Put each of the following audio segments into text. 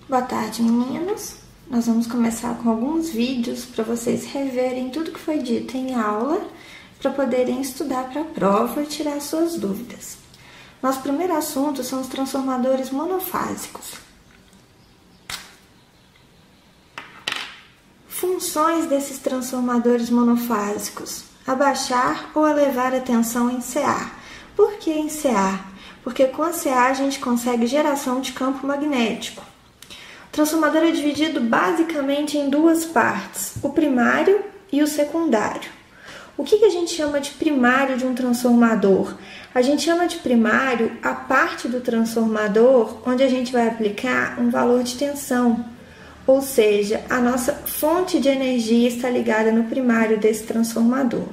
Boa tarde, meninos! Nós vamos começar com alguns vídeos para vocês reverem tudo que foi dito em aula, para poderem estudar para a prova e tirar suas dúvidas. Nosso primeiro assunto são os transformadores monofásicos. Funções desses transformadores monofásicos: abaixar ou elevar a tensão em CA. Por que em CA? Porque com a CA a gente consegue geração de campo magnético. O transformador é dividido basicamente em duas partes, o primário e o secundário. O que a gente chama de primário de um transformador? A gente chama de primário a parte do transformador onde a gente vai aplicar um valor de tensão, ou seja, a nossa fonte de energia está ligada no primário desse transformador.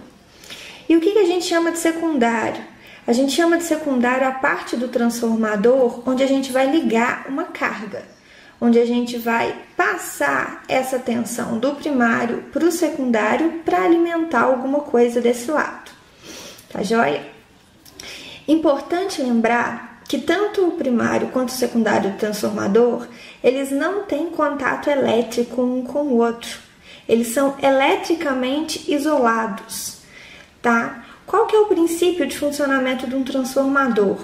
E o que a gente chama de secundário? A gente chama de secundário a parte do transformador onde a gente vai ligar uma carga, onde a gente vai passar essa tensão do primário para o secundário para alimentar alguma coisa desse lado. Tá joia? Importante lembrar que tanto o primário quanto o secundário do transformador, eles não têm contato elétrico um com o outro. Eles são eletricamente isolados, tá? Qual que é o princípio de funcionamento de um transformador?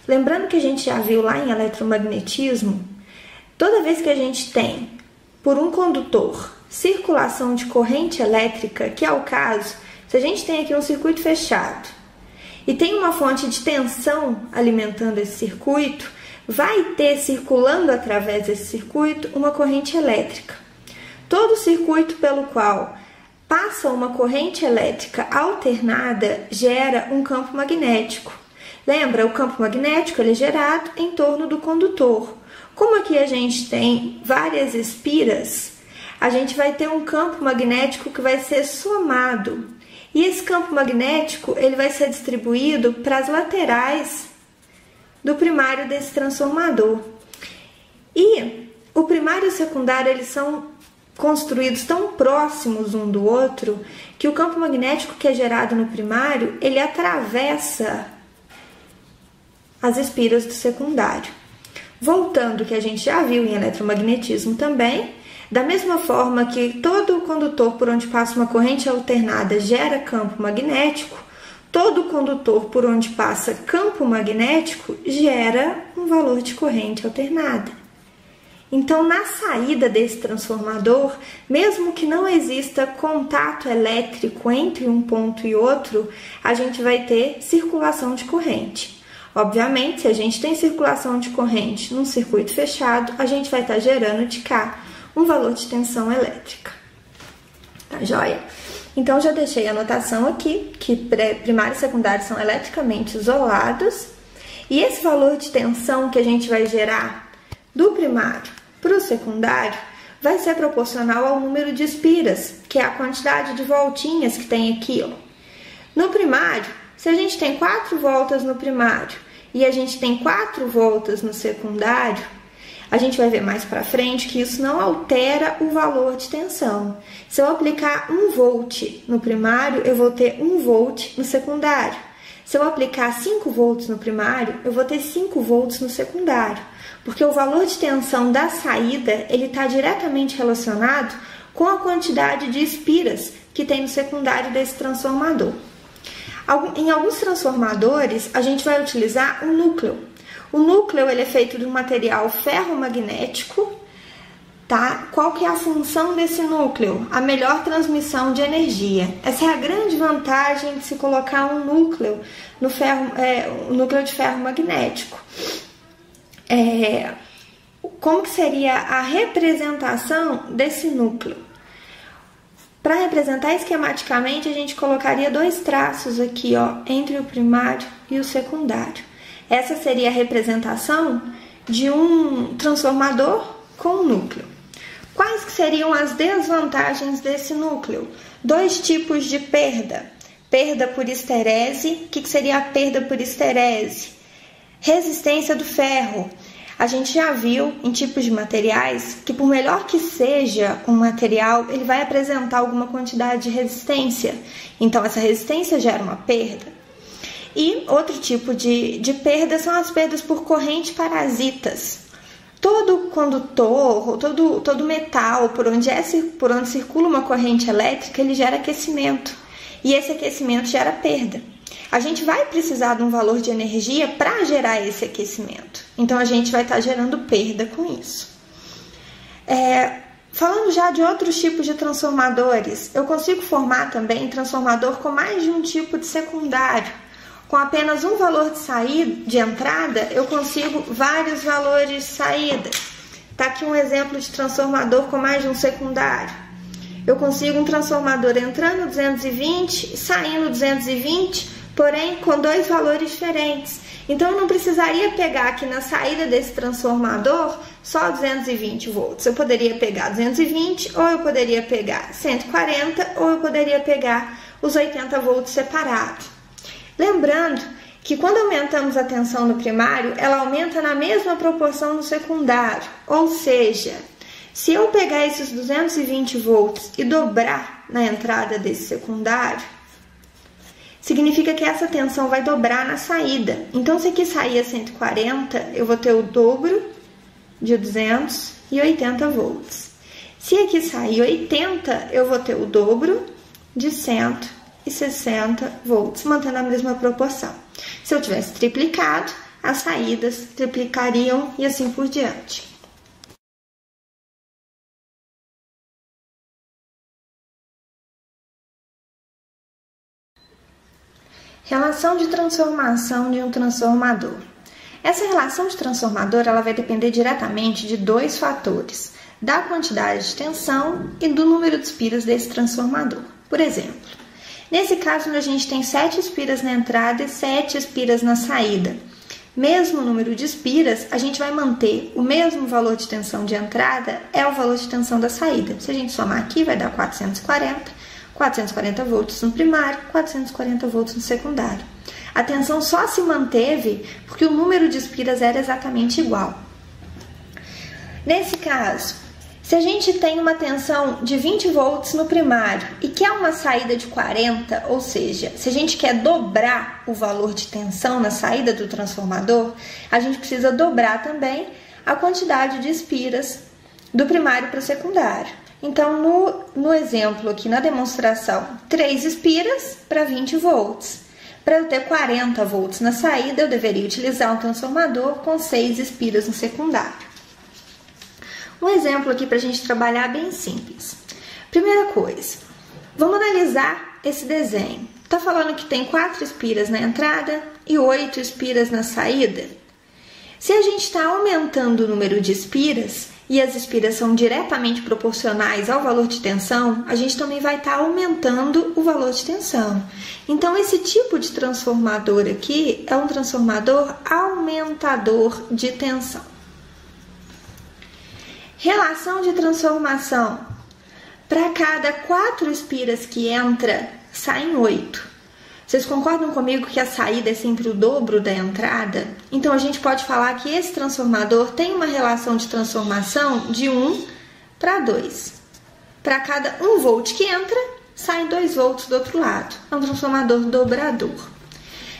Lembrando que a gente já viu lá em eletromagnetismo, toda vez que a gente tem, por um condutor, circulação de corrente elétrica, que é o caso, se a gente tem aqui um circuito fechado e tem uma fonte de tensão alimentando esse circuito, vai ter circulando através desse circuito uma corrente elétrica. Todo circuito pelo qual passa uma corrente elétrica alternada gera um campo magnético. Lembra, o campo magnético ele é gerado em torno do condutor. Como aqui a gente tem várias espiras, a gente vai ter um campo magnético que vai ser somado. E esse campo magnético ele vai ser distribuído para as laterais do primário desse transformador. E o primário e o secundário eles são construídos tão próximos um do outro que o campo magnético que é gerado no primário ele atravessa as espiras do secundário. Voltando ao que a gente já viu em eletromagnetismo também, da mesma forma que todo condutor por onde passa uma corrente alternada gera campo magnético, todo condutor por onde passa campo magnético gera um valor de corrente alternada. Então, na saída desse transformador, mesmo que não exista contato elétrico entre um ponto e outro, a gente vai ter circulação de corrente. Obviamente, se a gente tem circulação de corrente num circuito fechado, a gente vai estar gerando de cá um valor de tensão elétrica. Tá joia? Então, já deixei a anotação aqui, que primário e secundário são eletricamente isolados, e esse valor de tensão que a gente vai gerar do primário para o secundário vai ser proporcional ao número de espiras, que é a quantidade de voltinhas que tem aqui, ó. No primário, se a gente tem 4 voltas no primário e a gente tem 4 voltas no secundário, a gente vai ver mais para frente que isso não altera o valor de tensão. Se eu aplicar 1 volt no primário, eu vou ter 1 volt no secundário. Se eu aplicar 5 volts no primário, eu vou ter 5 volts no secundário, porque o valor de tensão da saída ele está diretamente relacionado com a quantidade de espiras que tem no secundário desse transformador. Em alguns transformadores, a gente vai utilizar um núcleo. O núcleo ele é feito de um material ferromagnético, tá? Qual que é a função desse núcleo? A melhor transmissão de energia. Essa é a grande vantagem de se colocar um núcleo no núcleo de ferro magnético. Como que seria a representação desse núcleo? Para representar esquematicamente, a gente colocaria 2 traços aqui, ó, entre o primário e o secundário. Essa seria a representação de um transformador com um núcleo. Quais que seriam as desvantagens desse núcleo? 2 tipos de perda. Perda por esterese. O que seria a perda por esterese? Resistência do ferro. A gente já viu em tipos de materiais que por melhor que seja um material, ele vai apresentar alguma quantidade de resistência. Então, essa resistência gera uma perda. E outro tipo de perda são as perdas por corrente parasitas. todo condutor, todo metal, por onde circula uma corrente elétrica, ele gera aquecimento. E esse aquecimento gera perda. A gente vai precisar de um valor de energia para gerar esse aquecimento. Então, a gente vai estar gerando perda com isso. Falando já de outros tipos de transformadores, eu consigo formar também transformador com mais de um tipo de secundário. Com apenas um valor de entrada, eu consigo vários valores de saída. Está aqui um exemplo de transformador com mais de um secundário. Eu consigo um transformador entrando 220 e saindo 220, porém com dois valores diferentes. Então, eu não precisaria pegar aqui na saída desse transformador só 220 volts. Eu poderia pegar 220, ou eu poderia pegar 140, ou eu poderia pegar os 80 volts separados. Lembrando que quando aumentamos a tensão no primário, ela aumenta na mesma proporção no secundário. Ou seja, se eu pegar esses 220 volts e dobrar na entrada desse secundário, significa que essa tensão vai dobrar na saída. Então, se aqui sair 140, eu vou ter o dobro de 280 volts. Se aqui sair 80, eu vou ter o dobro de 160 volts, mantendo a mesma proporção. Se eu tivesse triplicado, as saídas triplicariam e assim por diante. Relação de transformação de um transformador. Essa relação de transformador ela vai depender diretamente de dois fatores: da quantidade de tensão e do número de espiras desse transformador. Por exemplo, nesse caso a gente tem 7 espiras na entrada e 7 espiras na saída. Mesmo número de espiras, a gente vai manter o mesmo valor de tensão de entrada, é o valor de tensão da saída. Se a gente somar aqui, vai dar 440 volts no primário, 440 volts no secundário. A tensão só se manteve porque o número de espiras era exatamente igual. Nesse caso, se a gente tem uma tensão de 20 volts no primário e quer uma saída de 40, ou seja, se a gente quer dobrar o valor de tensão na saída do transformador, a gente precisa dobrar também a quantidade de espiras do primário para o secundário. Então, no exemplo aqui, na demonstração, 3 espiras para 20 volts. Para eu ter 40 volts na saída, eu deveria utilizar um transformador com 6 espiras no secundário. Um exemplo aqui para a gente trabalhar bem simples. Primeira coisa, vamos analisar esse desenho. Está falando que tem 4 espiras na entrada e 8 espiras na saída. Se a gente está aumentando o número de espiras, e as espiras são diretamente proporcionais ao valor de tensão, a gente também vai estar aumentando o valor de tensão. Então, esse tipo de transformador aqui é um transformador aumentador de tensão. Relação de transformação. Para cada 4 espiras que entra, saem 8. Vocês concordam comigo que a saída é sempre o dobro da entrada? Então, a gente pode falar que esse transformador tem uma relação de transformação de 1 para 2. Para cada 1 volt que entra, saem 2 volts do outro lado. É um transformador dobrador.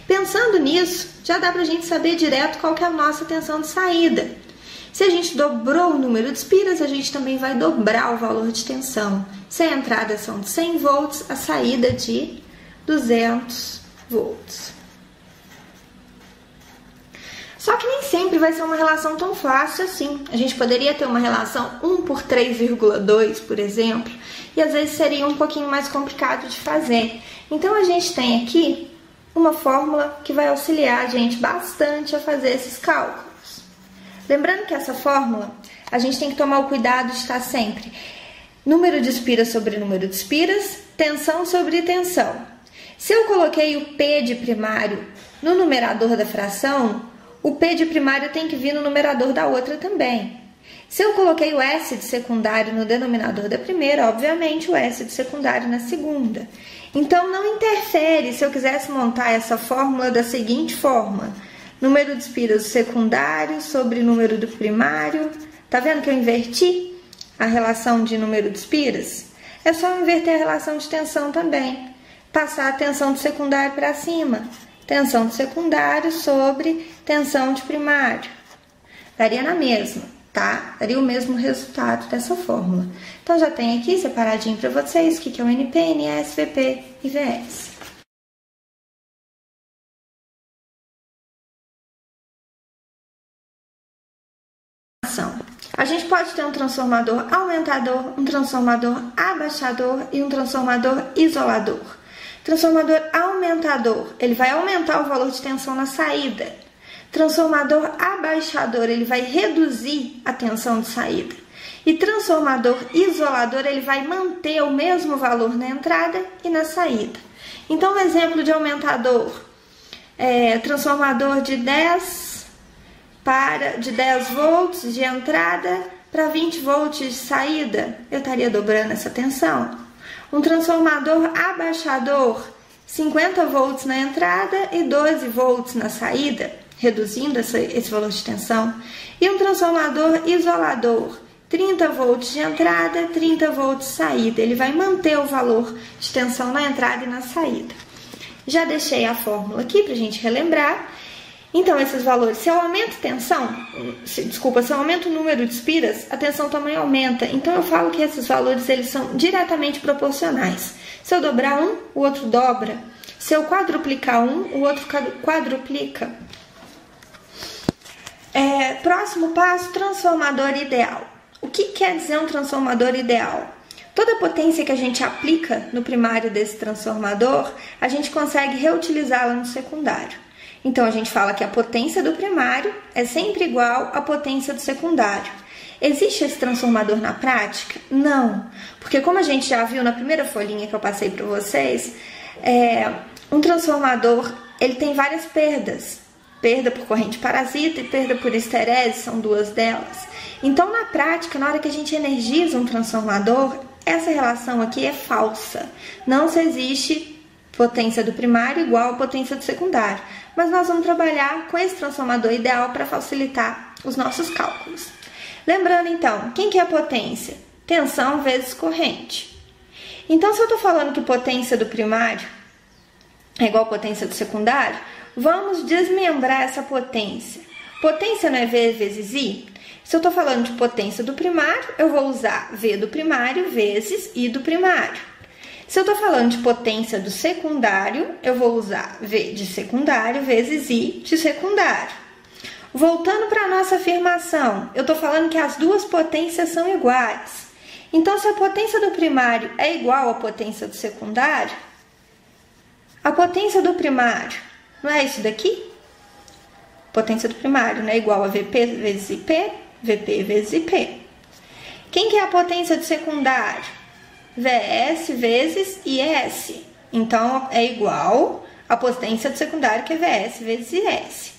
Pensando nisso, já dá para a gente saber direto qual que é a nossa tensão de saída. Se a gente dobrou o número de espiras, a gente também vai dobrar o valor de tensão. Se a entrada são de 100 volts, a saída de 200 volts. Só que nem sempre vai ser uma relação tão fácil assim. A gente poderia ter uma relação 1 por 3,2, por exemplo, e às vezes seria um pouquinho mais complicado de fazer. Então, a gente tem aqui uma fórmula que vai auxiliar a gente bastante a fazer esses cálculos. Lembrando que essa fórmula, a gente tem que tomar o cuidado de estar sempre número de espiras sobre número de espiras, tensão sobre tensão. Se eu coloquei o P de primário no numerador da fração, o P de primário tem que vir no numerador da outra também. Se eu coloquei o S de secundário no denominador da primeira, obviamente o S de secundário na segunda. Então, não interfere se eu quisesse montar essa fórmula da seguinte forma: número de espiras do secundário sobre número do primário. Tá vendo que eu inverti a relação de número de espiras? É só inverter a relação de tensão também. Passar a tensão de secundário para cima. Tensão de secundário sobre tensão de primário. Daria na mesma. tá? Daria o mesmo resultado dessa fórmula. Então, já tem aqui separadinho para vocês o que é o NP, NS, VP e VS. A gente pode ter um transformador aumentador, um transformador abaixador e um transformador isolador. Transformador aumentador, ele vai aumentar o valor de tensão na saída. Transformador abaixador, ele vai reduzir a tensão de saída. E transformador isolador, ele vai manter o mesmo valor na entrada e na saída. Então, um exemplo de aumentador é transformador de 10 volts de entrada para 20 volts de saída, eu estaria dobrando essa tensão. Um transformador abaixador, 50 volts na entrada e 12 volts na saída, reduzindo esse valor de tensão. E um transformador isolador, 30 volts de entrada, 30 volts de saída. Ele vai manter o valor de tensão na entrada e na saída. Já deixei a fórmula aqui para a gente relembrar. Então, esses valores, se eu aumento se eu aumento o número de espiras, a tensão também aumenta. Então, eu falo que esses valores eles são diretamente proporcionais. Se eu dobrar um, o outro dobra. Se eu quadruplicar um, o outro quadruplica. Próximo passo, transformador ideal. O que quer dizer um transformador ideal? Toda a potência que a gente aplica no primário desse transformador, a gente consegue reutilizá-la no secundário. Então, a gente fala que a potência do primário é sempre igual à potência do secundário. Existe esse transformador na prática? Não, porque como a gente já viu na primeira folhinha que eu passei para vocês, um transformador ele tem várias perdas. Perda por corrente parasita e perda por esterese são duas delas. Então, na prática, na hora que a gente energiza um transformador, essa relação aqui é falsa. Não se existe potência do primário igual à potência do secundário. Mas nós vamos trabalhar com esse transformador ideal para facilitar os nossos cálculos. Lembrando, então, quem que é a potência? Tensão vezes corrente. Então, se eu estou falando que potência do primário é igual à potência do secundário, vamos desmembrar essa potência. Potência não é V vezes I? Se eu estou falando de potência do primário, eu vou usar V do primário vezes I do primário. Se eu estou falando de potência do secundário, eu vou usar V de secundário vezes I de secundário. Voltando para a nossa afirmação, eu estou falando que as duas potências são iguais. Então, se a potência do primário é igual à potência do secundário, a potência do primário não é isso daqui? Potência do primário não é igual a VP vezes IP, VP vezes IP. Quem que é a potência do secundário? VS vezes IS. Então, é igual a potência do secundário, que é VS vezes IS.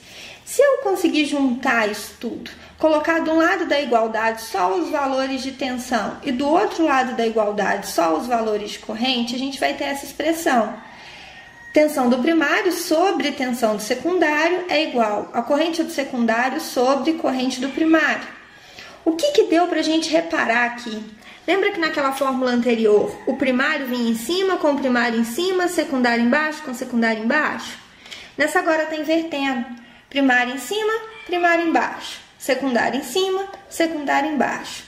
Se eu conseguir juntar isso tudo, colocar de um lado da igualdade só os valores de tensão e do outro lado da igualdade só os valores de corrente, a gente vai ter essa expressão. Tensão do primário sobre tensão do secundário é igual a corrente do secundário sobre corrente do primário. O que deu para a gente reparar aqui? Lembra que naquela fórmula anterior, o primário vinha em cima com o primário em cima, secundário embaixo com secundário embaixo? Nessa agora está invertendo. Primário em cima, primário embaixo. Secundário em cima, secundário embaixo.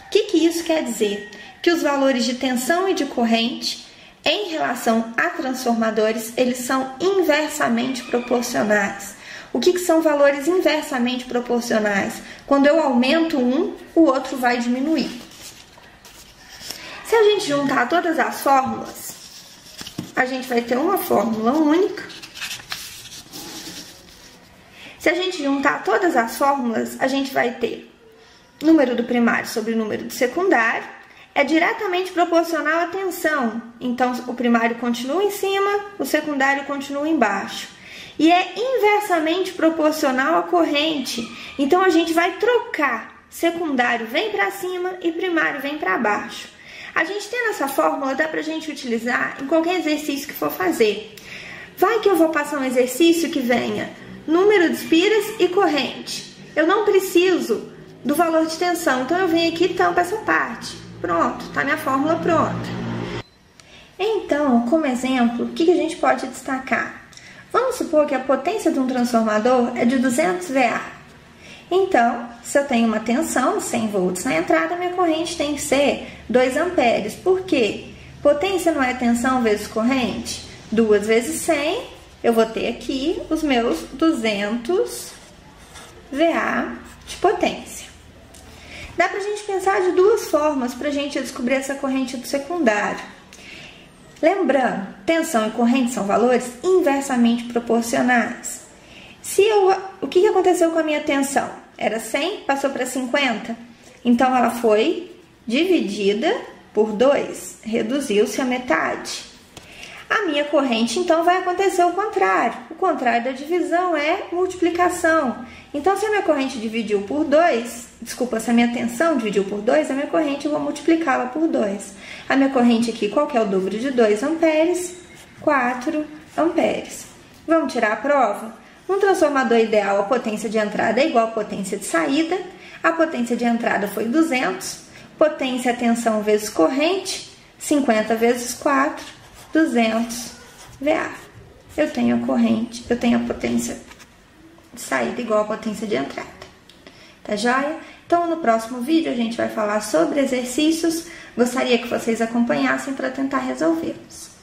O que isso quer dizer? Que os valores de tensão e de corrente, em relação a transformadores, eles são inversamente proporcionais. O que são valores inversamente proporcionais? Quando eu aumento um, o outro vai diminuir. Se a gente juntar todas as fórmulas, a gente vai ter uma fórmula única. Se a gente juntar todas as fórmulas, a gente vai ter número do primário sobre o número do secundário. É diretamente proporcional à tensão. Então, o primário continua em cima, o secundário continua embaixo. E é inversamente proporcional à corrente. Então, a gente vai trocar. Secundário vem para cima e primário vem para baixo. A gente tendo essa fórmula, dá para a gente utilizar em qualquer exercício que for fazer. Vai que eu vou passar um exercício que venha número de espiras e corrente. Eu não preciso do valor de tensão, então eu venho aqui e tampo essa parte. Pronto, tá minha fórmula pronta. Então, como exemplo, o que a gente pode destacar? Vamos supor que a potência de um transformador é de 200 VA. Então, se eu tenho uma tensão, 100 volts na entrada, minha corrente tem que ser 2 amperes. Por quê? Potência não é tensão vezes corrente? 2 vezes 100, eu vou ter aqui os meus 200 VA de potência. Dá pra gente pensar de duas formas pra gente descobrir essa corrente do secundário. Lembrando, tensão e corrente são valores inversamente proporcionais. O que aconteceu com a minha tensão? Era 100, passou para 50. Então, ela foi dividida por 2. Reduziu-se a metade. A minha corrente, então, vai acontecer o contrário. O contrário da divisão é multiplicação. Então, se a minha corrente dividiu por 2, se a minha tensão dividiu por 2, a minha corrente eu vou multiplicá-la por 2. A minha corrente aqui, qual que é o dobro de 2 amperes? 4 amperes. Vamos tirar a prova? Num transformador ideal, a potência de entrada é igual à potência de saída. A potência de entrada foi 200. Potência, tensão vezes corrente, 50 vezes 4, 200 VA. Eu tenho a potência de saída igual à potência de entrada. Tá joia? Então, no próximo vídeo, a gente vai falar sobre exercícios. Gostaria que vocês acompanhassem para tentar resolvê-los.